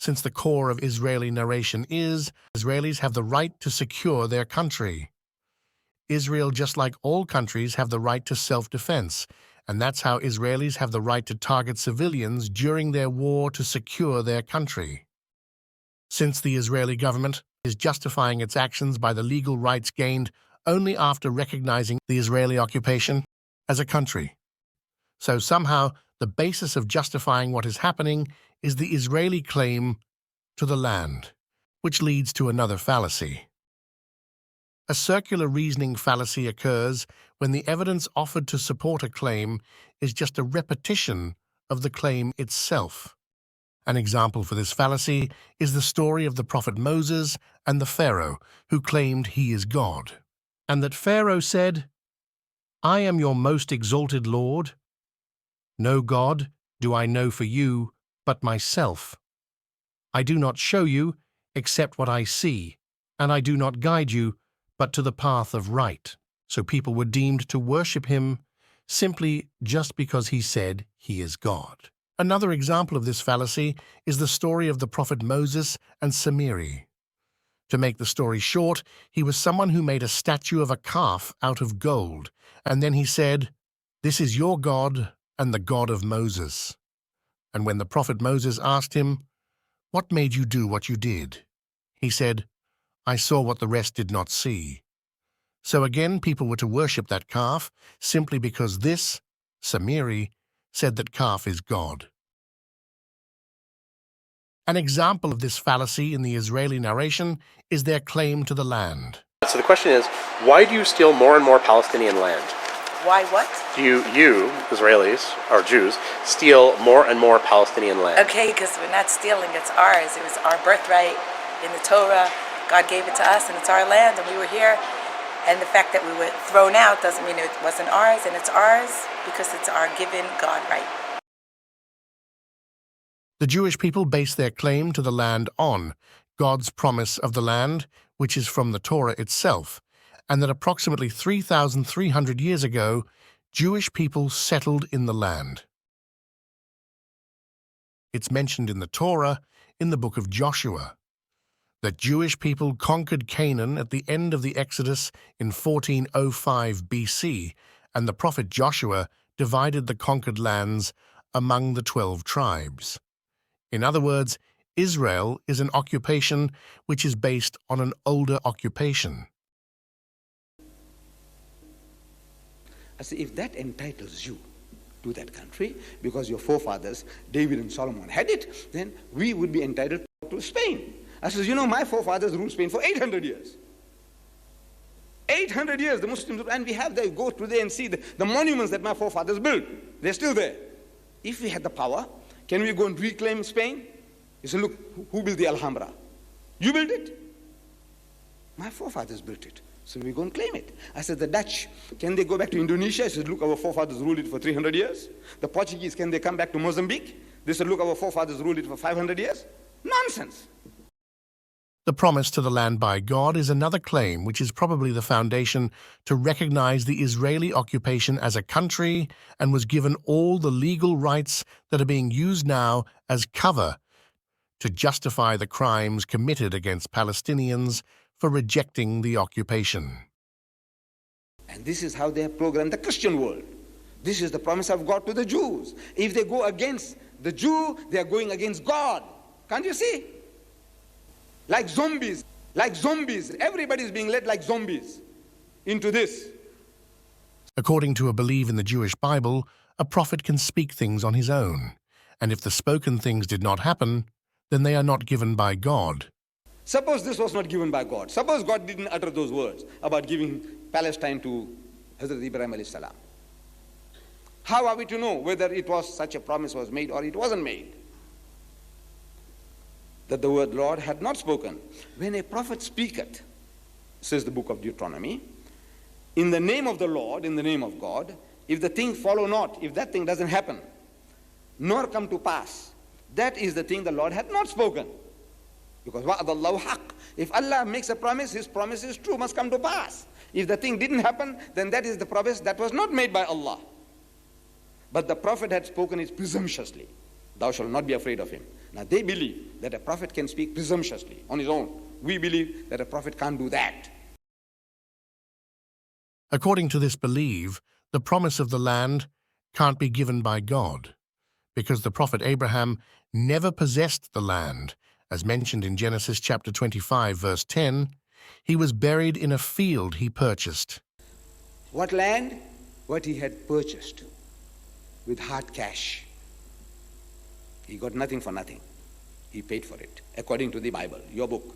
since the core of Israeli narration is Israelis have the right to secure their country. Israel, just like all countries, have the right to self-defense, and that's how Israelis have the right to target civilians during their war to secure their country. Since the Israeli government is justifying its actions by the legal rights gained only after recognizing the Israeli occupation as a country. So somehow, the basis of justifying what is happening is the Israeli claim to the land, which leads to another fallacy. A circular reasoning fallacy occurs when the evidence offered to support a claim is just a repetition of the claim itself. An example for this fallacy is the story of the prophet Moses and the Pharaoh who claimed he is God, and that Pharaoh said, "I am your most exalted Lord. No God do I know for you but myself. I do not show you except what I see, and I do not guide you but to the path of right." So people were deemed to worship him simply just because he said he is God. Another example of this fallacy is the story of the prophet Moses and Samiri. To make the story short, he was someone who made a statue of a calf out of gold, and then he said, "This is your God and the God of Moses." And when the prophet Moses asked him, "What made you do what you did?" he said, "I saw what the rest did not see." So again, people were to worship that calf simply because this, Samiri, said that calf is God. An example of this fallacy in the Israeli narration is their claim to the land. So the question is, why do you steal more and more Palestinian land? Why what? Do you, Israelis, or Jews, steal more and more Palestinian land? Okay, because we're not stealing, it's ours. It was our birthright in the Torah. God gave it to us and it's our land and we were here. And the fact that we were thrown out doesn't mean it wasn't ours, and it's ours because it's our given God right. The Jewish people base their claim to the land on God's promise of the land, which is from the Torah itself, and that approximately 3,300 years ago, Jewish people settled in the land. It's mentioned in the Torah in the book of Joshua that Jewish people conquered Canaan at the end of the Exodus in 1405 BC, and the prophet Joshua divided the conquered lands among the 12 tribes. In other words, Israel is an occupation which is based on an older occupation. I say, if that entitles you to that country, because your forefathers, David and Solomon, had it, then we would be entitled to Spain. I says, my forefathers ruled Spain for 800 years. 800 years, the Muslims, and we have there, go today and see the monuments that my forefathers built. They're still there. If we had the power, can we go and reclaim Spain? You say, look, who built the Alhambra? You built it? My forefathers built it. So we go and claim it. I said, the Dutch, can they go back to Indonesia? I said, look, our forefathers ruled it for 300 years. The Portuguese, can they come back to Mozambique? They said, look, our forefathers ruled it for 500 years. Nonsense. The promise to the land by God is another claim which is probably the foundation to recognize the Israeli occupation as a country and was given all the legal rights that are being used now as cover to justify the crimes committed against Palestinians for rejecting the occupation. And this is how they have programmed the Christian world. This is the promise of God to the Jews. If they go against the Jew, they are going against God. Can't you see? Like zombies, everybody is being led like zombies into this. According to a belief in the Jewish Bible, a prophet can speak things on his own, and if the spoken things did not happen, then they are not given by God. Suppose this was not given by God. Suppose God didn't utter those words about giving Palestine to Hazrat Ibrahim alayhi salam. How are we to know whether it was such a promise was made or it wasn't made? That the word Lord had not spoken. When a prophet speaketh, says the book of Deuteronomy, in the name of the Lord, in the name of God, if the thing follow not, if that thing doesn't happen, nor come to pass, that is the thing the Lord had not spoken. Because wa'adallahu haqq. If Allah makes a promise, his promise is true, must come to pass. If the thing didn't happen, then that is the promise that was not made by Allah. But the prophet had spoken it presumptuously. Thou shalt not be afraid of him. Now they believe that a prophet can speak presumptuously on his own. We believe that a prophet can't do that. According to this belief, the promise of the land can't be given by God, because the prophet Abraham never possessed the land. As mentioned in Genesis chapter 25, verse 10, he was buried in a field he purchased. What land? What he had purchased with hard cash. He got nothing for nothing. He paid for it, according to the Bible, your book.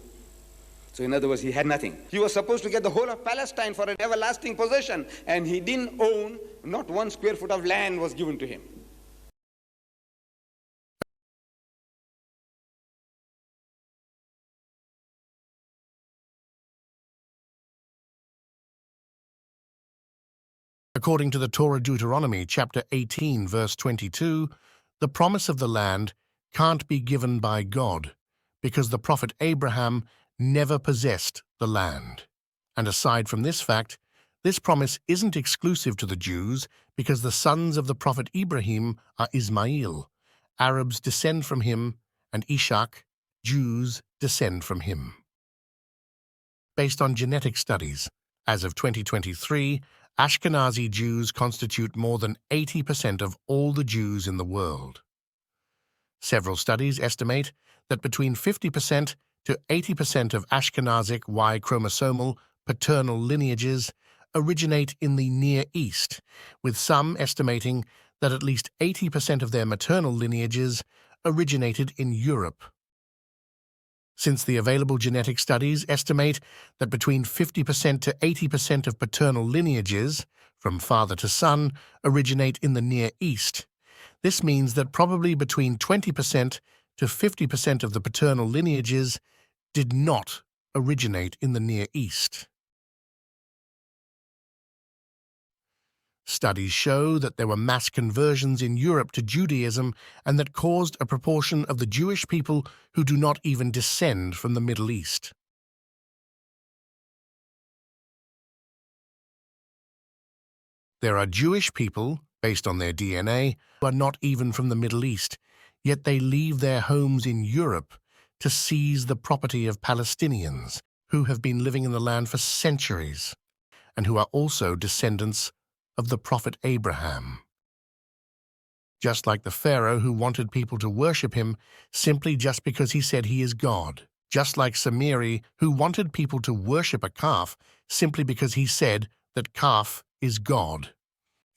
So in other words, he had nothing. He was supposed to get the whole of Palestine for an everlasting possession, and he didn't own, not 1 square foot of land was given to him. According to the Torah Deuteronomy chapter 18, verse 22, the promise of the land can't be given by God, because the prophet Abraham never possessed the land. And aside from this fact, this promise isn't exclusive to the Jews, because the sons of the prophet Ibrahim are Ismail. Arabs descend from him, and Ishaq, Jews, descend from him. Based on genetic studies, as of 2023, Ashkenazi Jews constitute more than 80% of all the Jews in the world. Several studies estimate that between 50% to 80% of Ashkenazic Y chromosomal paternal lineages originate in the Near East, with some estimating that at least 80% of their maternal lineages originated in Europe. Since the available genetic studies estimate that between 50% to 80% of paternal lineages, from father to son, originate in the Near East, this means that probably between 20% to 50% of the paternal lineages did not originate in the Near East. Studies show that there were mass conversions in Europe to Judaism and that caused a proportion of the Jewish people who do not even descend from the Middle East. There are Jewish people, based on their DNA, who are not even from the Middle East, yet they leave their homes in Europe to seize the property of Palestinians who have been living in the land for centuries and who are also descendants of the prophet Abraham. Just like the Pharaoh who wanted people to worship him simply just because he said he is God. Just like Samiri who wanted people to worship a calf simply because he said that calf is God.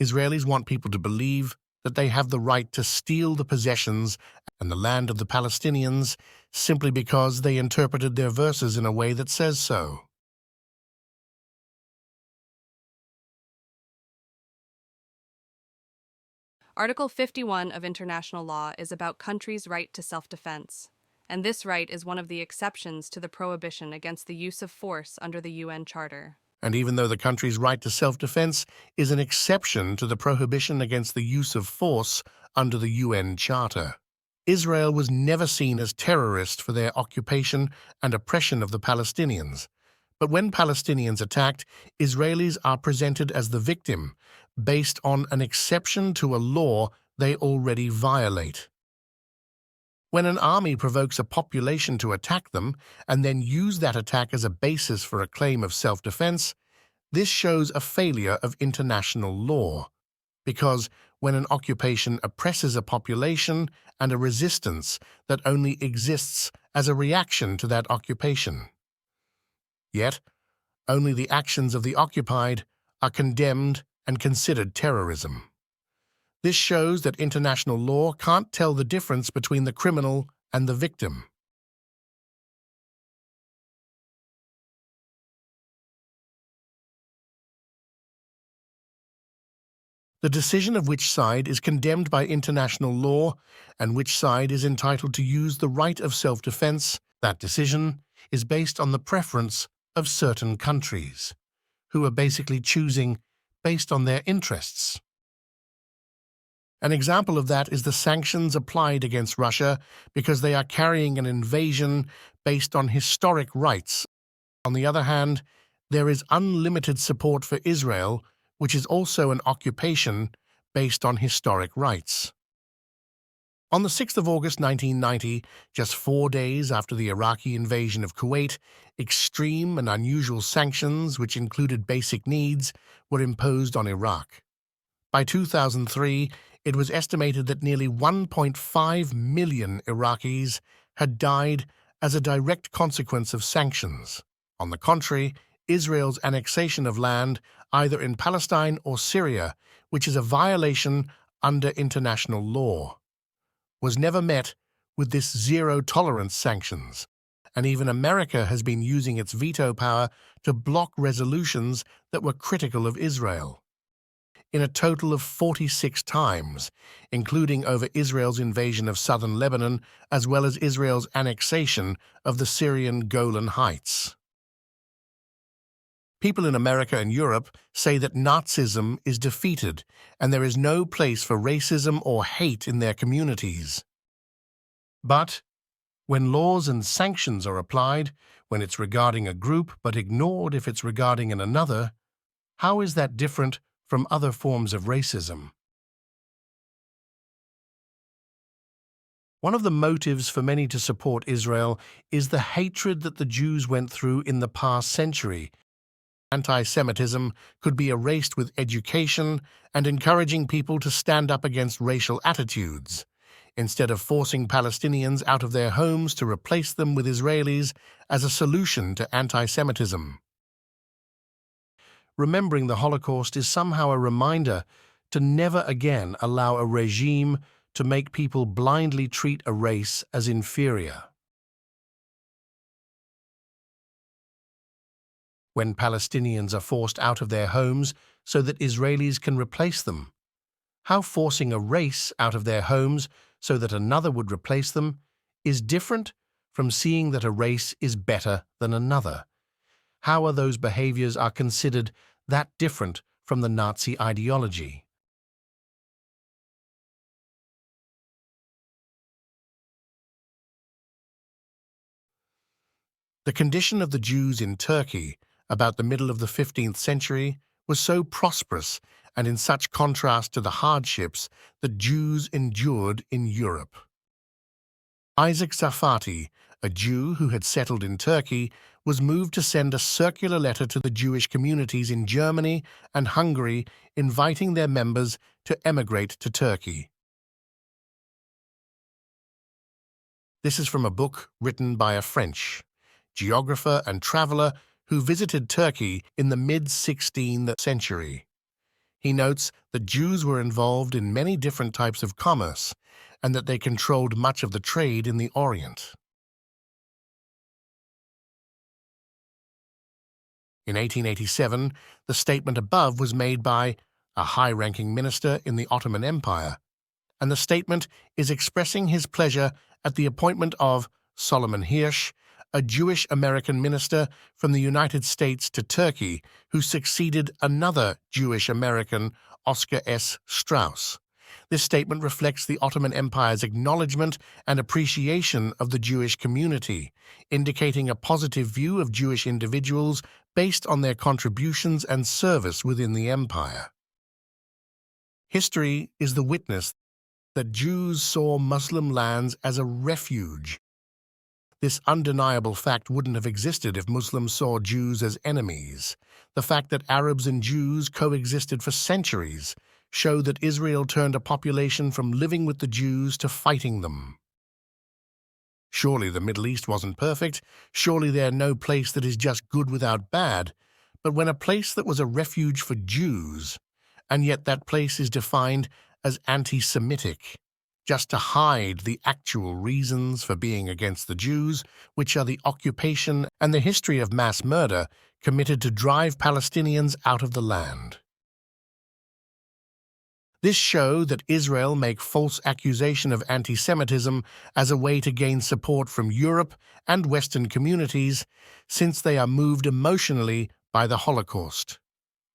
Israelis want people to believe that they have the right to steal the possessions and the land of the Palestinians simply because they interpreted their verses in a way that says so. Article 51 of international law is about countries' right to self-defense, and this right is one of the exceptions to the prohibition against the use of force under the UN Charter. And even though the country's right to self-defense is an exception to the prohibition against the use of force under the UN Charter, Israel was never seen as terrorist for their occupation and oppression of the Palestinians. But when Palestinians attacked, Israelis are presented as the victim, based on an exception to a law they already violate. When an army provokes a population to attack them and then use that attack as a basis for a claim of self-defense, this shows a failure of international law, because when an occupation oppresses a population and a resistance that only exists as a reaction to that occupation. Yet, only the actions of the occupied are condemned and considered terrorism. This shows that international law can't tell the difference between the criminal and the victim. The decision of which side is condemned by international law and which side is entitled to use the right of self-defense, that decision is based on the preference of certain countries, who are basically choosing based on their interests. An example of that is the sanctions applied against Russia because they are carrying an invasion based on historic rights. On the other hand, there is unlimited support for Israel, which is also an occupation based on historic rights. On the 6th of August 1990, just 4 days after the Iraqi invasion of Kuwait, extreme and unusual sanctions, which included basic needs, were imposed on Iraq. By 2003, it was estimated that nearly 1.5 million Iraqis had died as a direct consequence of sanctions. On the contrary, Israel's annexation of land, either in Palestine or Syria, which is a violation under international law, was never met with this zero-tolerance sanctions, and even America has been using its veto power to block resolutions that were critical of Israel. In a total of 46 times, including over Israel's invasion of southern Lebanon as well as Israel's annexation of the Syrian Golan Heights. People in America and Europe say that Nazism is defeated and there is no place for racism or hate in their communities. But when laws and sanctions are applied, when it's regarding a group but ignored if it's regarding another, how is that different from other forms of racism? One of the motives for many to support Israel is the hatred that the Jews went through in the past century. Anti-Semitism could be erased with education and encouraging people to stand up against racial attitudes, instead of forcing Palestinians out of their homes to replace them with Israelis as a solution to anti-Semitism. Remembering the Holocaust is somehow a reminder to never again allow a regime to make people blindly treat a race as inferior. When Palestinians are forced out of their homes so that Israelis can replace them, how forcing a race out of their homes so that another would replace them is different from seeing that a race is better than another. How are those behaviors are considered that different from the Nazi ideology? The condition of the Jews in Turkey about the middle of the 15th century was so prosperous and in such contrast to the hardships that Jews endured in Europe. Isaac Sarfati, a Jew who had settled in Turkey, was moved to send a circular letter to the Jewish communities in Germany and Hungary inviting their members to emigrate to Turkey. This is from a book written by a French geographer and traveler who visited Turkey in the mid-16th century. He notes that Jews were involved in many different types of commerce and that they controlled much of the trade in the Orient. In 1887, the statement above was made by a high-ranking minister in the Ottoman Empire, and the statement is expressing his pleasure at the appointment of Solomon Hirsch, a Jewish-American minister from the United States to Turkey who succeeded another Jewish-American, Oscar S. Strauss. This statement reflects the Ottoman Empire's acknowledgement and appreciation of the Jewish community, indicating a positive view of Jewish individuals based on their contributions and service within the empire. History is the witness that Jews saw Muslim lands as a refuge. This undeniable fact wouldn't have existed if Muslims saw Jews as enemies. The fact that Arabs and Jews coexisted for centuries showed that Israel turned a population from living with the Jews to fighting them. Surely the Middle East wasn't perfect. Surely there's no place that is just good without bad. But when a place that was a refuge for Jews, and yet that place is defined as anti-Semitic, just to hide the actual reasons for being against the Jews, which are the occupation and the history of mass murder committed to drive Palestinians out of the land. This showed that Israel make false accusation of anti-Semitism as a way to gain support from Europe and Western communities, since they are moved emotionally by the Holocaust.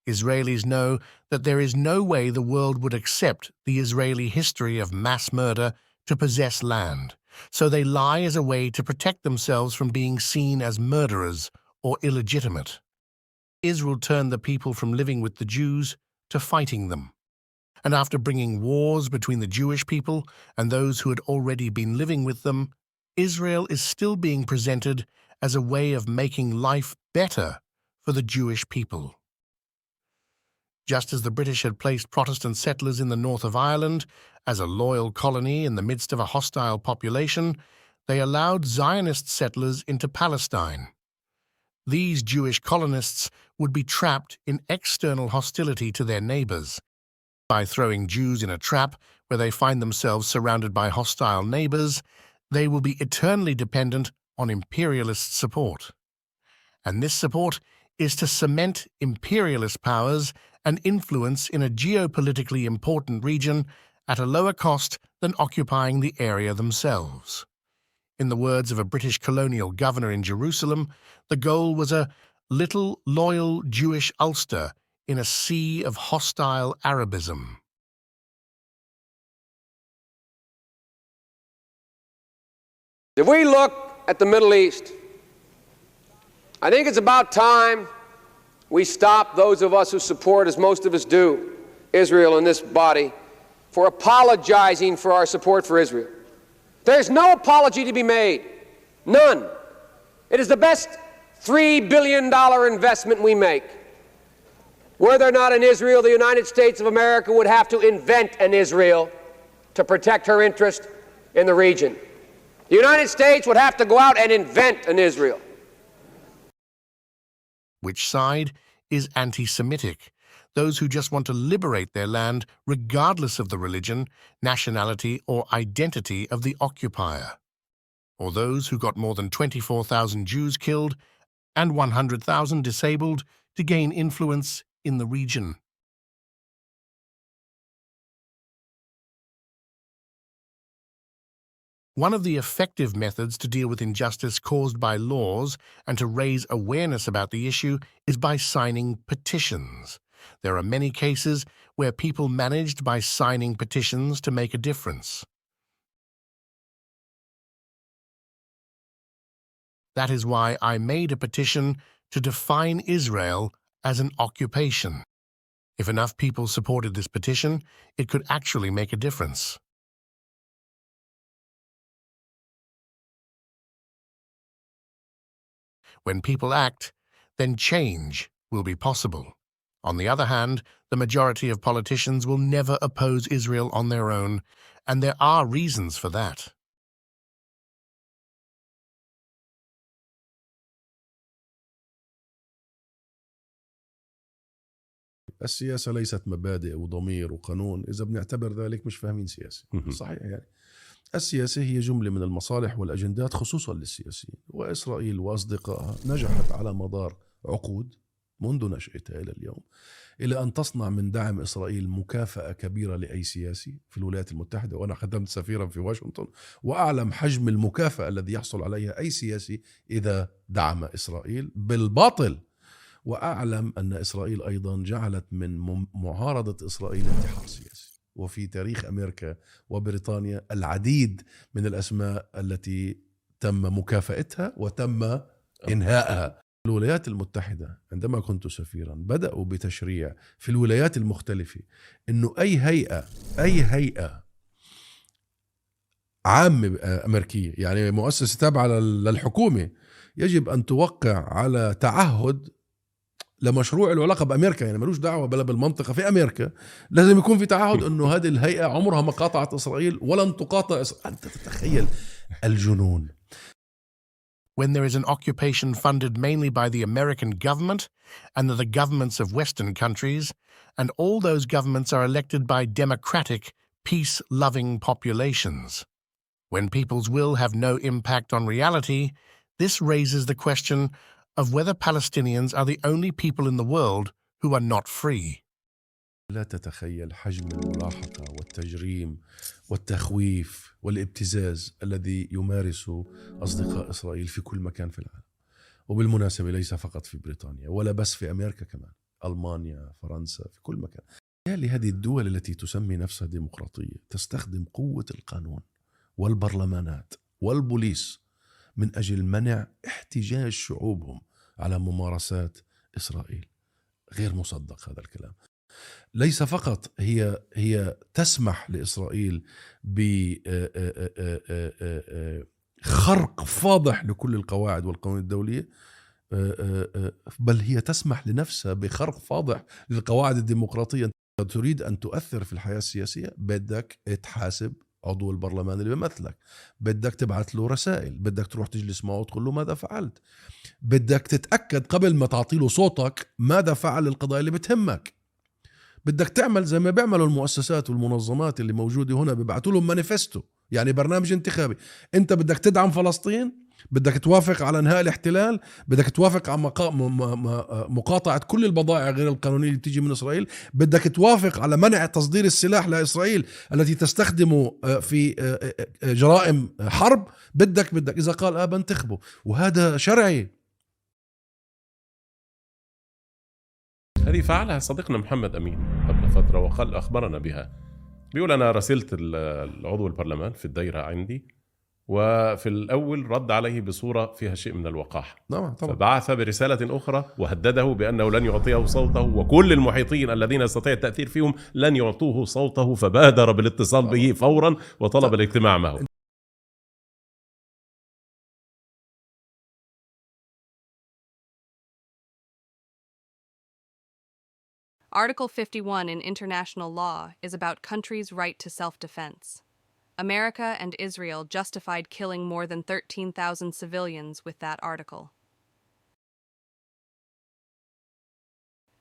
Israelis know that there is no way the world would accept the Israeli history of mass murder to possess land, so they lie as a way to protect themselves from being seen as murderers or illegitimate. Israel turned the people from living with the Jews to fighting them. And after bringing wars between the Jewish people and those who had already been living with them, Israel is still being presented as a way of making life better for the Jewish people. Just as the British had placed Protestant settlers in the north of Ireland as a loyal colony in the midst of a hostile population, they allowed Zionist settlers into Palestine. These Jewish colonists would be trapped in external hostility to their neighbors. By throwing Jews in a trap where they find themselves surrounded by hostile neighbors, they will be eternally dependent on imperialist support. And this support is to cement imperialist powers and influence in a geopolitically important region at a lower cost than occupying the area themselves. In the words of a British colonial governor in Jerusalem, the goal was a little loyal Jewish Ulster in a sea of hostile Arabism. If we look at the Middle East, I think it's about time we stop, those of us who support, as most of us do, Israel in this body, for apologizing for our support for Israel. There's no apology to be made. None. It is the best $3 billion investment we make. Were there not an Israel, the United States of America would have to invent an Israel to protect her interest in the region. The United States would have to go out and invent an Israel. Which side is anti-Semitic? Those who just want to liberate their land regardless of the religion, nationality, or identity of the occupier? Or those who got more than 24,000 Jews killed and 100,000 disabled to gain influence in the region? One of the effective methods to deal with injustice caused by laws and to raise awareness about the issue is by signing petitions. There are many cases where people managed by signing petitions to make a difference. That is why I made a petition to define Israel as an occupation. If enough people supported this petition, it could actually make a difference. When people act, then change will be possible. On the other hand, the majority of politicians will never oppose Israel on their own, and there are reasons for that. السياسة ليست مبادئ وضمير وقانون. إذا بنعتبر ذلك مش فاهمين سياسة. صحيح يعني. السياسة هي جملة من المصالح والأجندات خصوصا للسياسيين، وإسرائيل وأصدقائها نجحت على مدار عقود منذ نشأتها إلى اليوم إلى أن تصنع من دعم إسرائيل مكافأة كبيرة لأي سياسي في الولايات المتحدة، وأنا خدمت سفيرا في واشنطن وأعلم حجم المكافأة الذي يحصل عليها أي سياسي إذا دعم إسرائيل بالباطل. وأعلم أن إسرائيل أيضا جعلت من معارضة إسرائيل انتحار سياسي. وفي تاريخ أمريكا وبريطانيا العديد من الأسماء التي تم مكافأتها وتم إنهائها. الولايات المتحدة عندما كنت سفيرا بدأوا بتشريع في الولايات المختلفة أنه أي هيئة عامة أمريكية، يعني مؤسسة تابعة للحكومة، يجب أن توقع على تعهد لمشروع له علاقة بأمريكا، يعني ملوش دعوة بلا بالمنطقة في أمريكا. لازم يكون في تعهد أنه هذه الهيئة عمرها ما قاطعت إسرائيل ولن تقاطع إسرائيل. أنت تتخيل الجنون. When there is an occupation funded mainly by the American government and the governments of Western countries, and all those governments are elected by democratic, peace-loving populations. When people's will have no impact on reality, this raises the question of whether Palestinians are the only people in the world who are not free. لا تتخيل حجم الملاحقة والتجريم والتخويف والابتزاز الذي يمارسه أصدقاء إسرائيل في كل مكان في العالم. وبالمناسبة ليس فقط في بريطانيا ولا بس في أمريكا، كمان ألمانيا، فرنسا، في كل مكان. لهذه الدول التي تسمي نفسها ديمقراطية تستخدم قوة القانون والبرلمانات والبوليس من أجل منع احتجاج شعوبهم على ممارسات إسرائيل. غير مصدق هذا الكلام. ليس فقط هي تسمح لإسرائيل بخرق فاضح لكل القواعد والقوانين الدولية، بل هي تسمح لنفسها بخرق فاضح للقواعد الديمقراطية. تريد أن تؤثر في الحياة السياسية، بدك تحاسب عضو البرلمان اللي بيمثلك، بدك تبعث له رسائل، بدك تروح تجلس معه وتقول له ماذا فعلت، بدك تتأكد قبل ما تعطي له صوتك ماذا فعل القضايا اللي بتهمك، بدك تعمل زي ما بيعملوا المؤسسات والمنظمات اللي موجودة هنا، بيبعتوا لهم مانيفستو، يعني برنامج انتخابي. انت بدك تدعم فلسطين، بدك توافق على انهاء الاحتلال، بدك توافق على مقاطعة كل البضائع غير القانونية اللي تيجي من إسرائيل، بدك توافق على منع تصدير السلاح لإسرائيل التي تستخدمه في جرائم حرب، بدك إذا قال بنتخبه، وهذا شرعي. هذه فعلها صديقنا محمد أمين قبل فترة وقال أخبرنا بها. بيقول أنا راسلت العضو البرلمان في الدائرة عندي، وفي الأول رد عليه بصورة فيها شيء من الوقاحة، طبعا. فبعث برسالة أخرى وهدده بأنه لن يعطيه صوته، وكل المحيطين الذين يستطيع التأثير فيهم لن يعطوه صوته، فبادر بالاتصال به فورا وطلب الاجتماع معه. Article 51 in international law is about countries' right to self-defense. America and Israel justified killing more than 13,000 civilians with that article.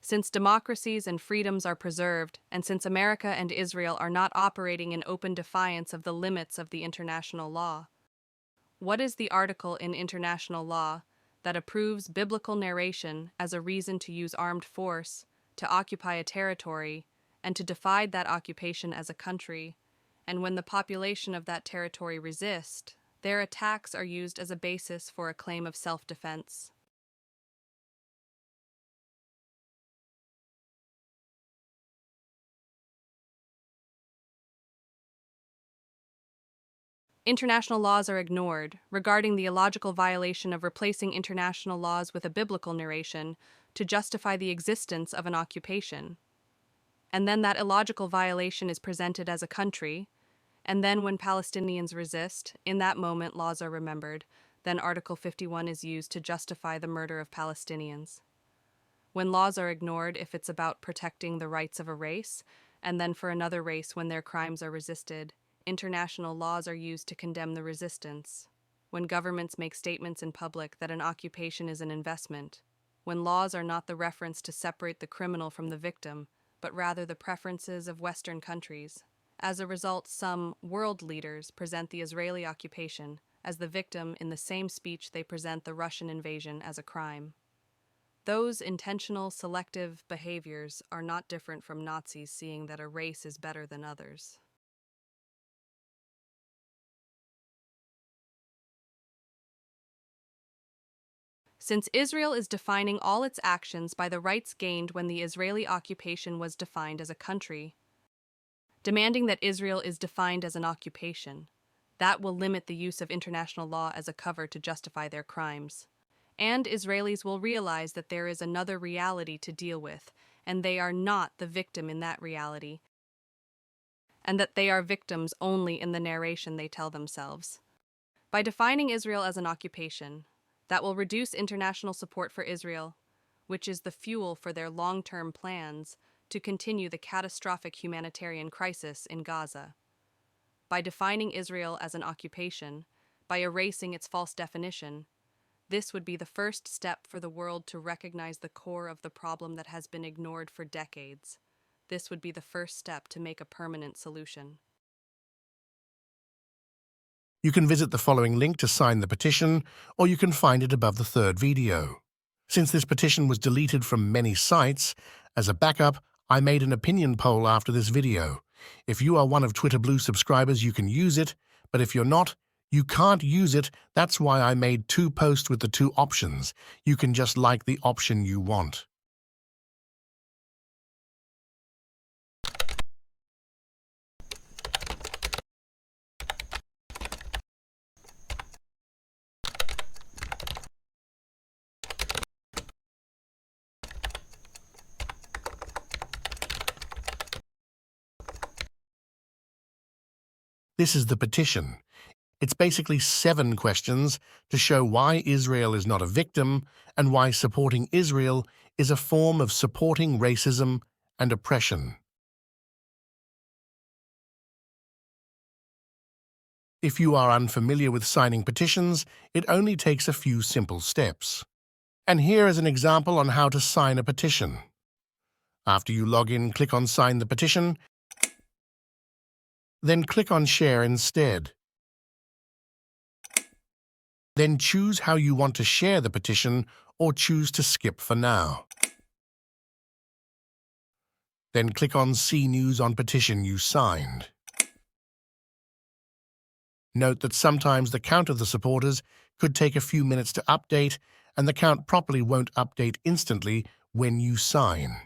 Since democracies and freedoms are preserved, and since America and Israel are not operating in open defiance of the limits of the international law, what is the article in international law that approves biblical narration as a reason to use armed force, to occupy a territory, and to divide that occupation as a country, and when the population of that territory resist, their attacks are used as a basis for a claim of self-defense? International laws are ignored, regarding the illogical violation of replacing international laws with a biblical narration to justify the existence of an occupation. And then that illogical violation is presented as a country, and then when Palestinians resist, in that moment laws are remembered, then Article 51 is used to justify the murder of Palestinians. When laws are ignored, if it's about protecting the rights of a race, and then for another race when their crimes are resisted, international laws are used to condemn the resistance. When governments make statements in public that an occupation is an investment, when laws are not the reference to separate the criminal from the victim, but rather the preferences of Western countries. As a result, some world leaders present the Israeli occupation as the victim in the same speech they present the Russian invasion as a crime. Those intentional, selective behaviors are not different from Nazis seeing that a race is better than others. Since Israel is defining all its actions by the rights gained when the Israeli occupation was defined as a country, demanding that Israel is defined as an occupation, that will limit the use of international law as a cover to justify their crimes. And Israelis will realize that there is another reality to deal with, and they are not the victim in that reality, and that they are victims only in the narration they tell themselves. By defining Israel as an occupation, that will reduce international support for Israel, which is the fuel for their long-term plans to continue the catastrophic humanitarian crisis in Gaza. By defining Israel as an occupation, by erasing its false definition, this would be the first step for the world to recognize the core of the problem that has been ignored for decades. This would be the first step to make a permanent solution. You can visit the following link to sign the petition, or you can find it above the third video. Since this petition was deleted from many sites, as a backup, I made an opinion poll after this video. If you are one of Twitter Blue subscribers, you can use it, but if you're not, you can't use it. That's why I made 2 posts with the 2 options. You can just like the option you want. This is the petition. It's basically 7 questions to show why Israel is not a victim and why supporting Israel is a form of supporting racism and oppression. If you are unfamiliar with signing petitions, it only takes a few simple steps. And here is an example on how to sign a petition. After you log in, click on Sign the Petition, then click on Share instead. Then choose how you want to share the petition or choose to skip for now. Then click on See News on Petition you signed. Note that sometimes the count of the supporters could take a few minutes to update, and the count properly won't update instantly when you sign.